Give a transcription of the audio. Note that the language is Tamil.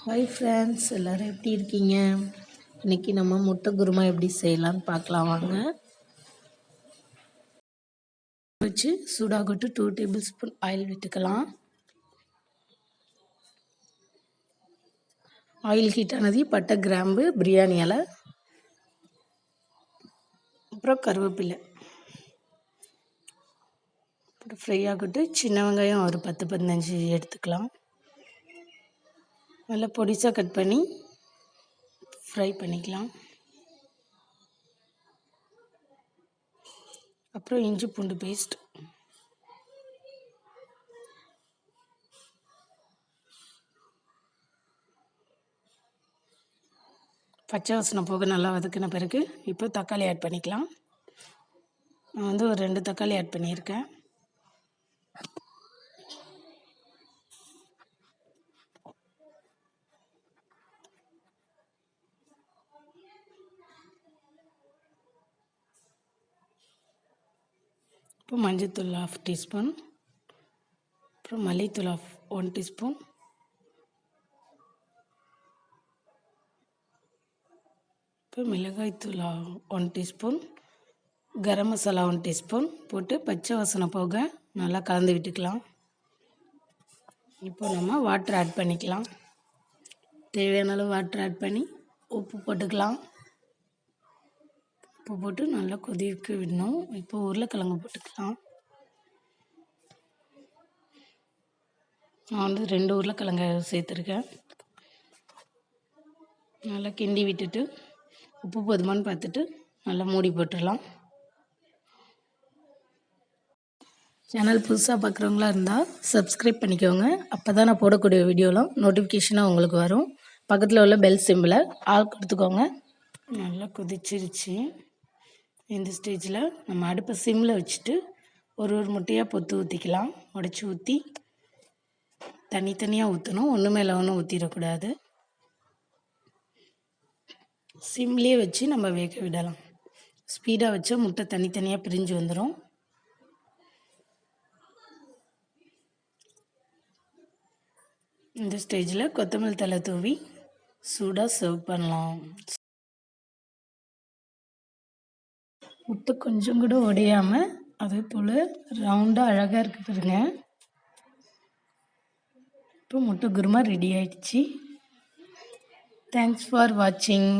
ஹாய் ஃப்ரெண்ட்ஸ், எல்லோரும் எப்படி இருக்கீங்க? இன்றைக்கி நம்ம முட்டை குருமா எப்படி செய்யலான்னு பார்க்கலாம் வாங்க. வச்சு சூடாகட்டு 2 டேபிள் ஸ்பூன் ஆயில் விட்டுக்கலாம். ஆயில் ஹீட் ஆனது பட்டை, கிராம்பு, பிரியாணி இலை, அப்புறம் கருவேப்பிலை அப்புறம் ஃப்ரை ஆகட்டு. சின்ன வெங்காயம் ஒரு 10-15 எடுத்துக்கலாம். நல்லா பொடிசாக கட் பண்ணி ஃப்ரை பண்ணிக்கலாம். அப்புறம் இஞ்சி பூண்டு பேஸ்ட், பச்சை வாசனை போக நல்லா வதக்கின பிறகு இப்போ தக்காளி ஆட் பண்ணிக்கலாம். நான் ஒரு 2 தக்காளி ஆட் பண்ணியிருக்கேன். இப்போ மஞ்சள்தூள் 1/2 டீஸ்பூன், அப்புறம் மல்லித்தூள் 1 டீஸ்பூன், இப்போ மிளகாய்த்தூள் 1 டீஸ்பூன், கரம் மசாலா 1 டீஸ்பூன் போட்டு பச்சை வாசனை போக நல்லா கலந்து விட்டுக்கலாம். இப்போ நம்ம வாட்டர் ஆட் பண்ணிக்கலாம். தேவையான அளவு வாட்டர் ஆட் பண்ணி உப்பு போட்டுக்கலாம். உப்பு போட்டு நல்லா கொதிக்க விடணும். இப்போ உருளைக்கிழங்கு போட்டுக்கலாம். நான் 2 உருளைக்கிழங்கு சேர்த்துருக்கேன். நல்லா கிண்டி விட்டுட்டு உப்பு போதுமான்னு பார்த்துட்டு நல்லா மூடி போட்டுடலாம். சேனல் புதுசாக பார்க்குறவங்களா இருந்தால் சப்ஸ்கிரைப் பண்ணிக்கோங்க. அப்போ தான் நான் போடக்கூடிய வீடியோலாம் நோட்டிஃபிகேஷனாக உங்களுக்கு வரும். பக்கத்தில் உள்ள பெல் சிம்பிளை ஆல் கொடுத்துக்கோங்க. நல்லா கொதிச்சிருச்சு. இந்த ஸ்டேஜில் நம்ம அடுப்பை சிம்மில் வச்சுட்டு ஒரு முட்டையாக பொத்து ஊற்றிக்கலாம். உடச்சி ஊற்றி தனித்தனியாக ஊற்றணும். ஒன்று மேலே ஒன்று ஊற்றிடக்கூடாது. சிம்லேயே வச்சு நம்ம வேக விடலாம். ஸ்பீடாக வச்சா முட்டை தனித்தனியாக பிரிஞ்சு வந்துடும். இந்த ஸ்டேஜில் கொத்தமல்லி தழை தூவி சூடாக சர்வ் பண்ணலாம். முட்டை கொஞ்சம் கூட உடையாமல் அதே போல் ரவுண்டாக அழகாக இருக்கு பாருங்க. இப்போ முட்டை குருமா ரெடி ஆயிடுச்சு. தேங்க்ஸ் ஃபார் வாட்சிங்.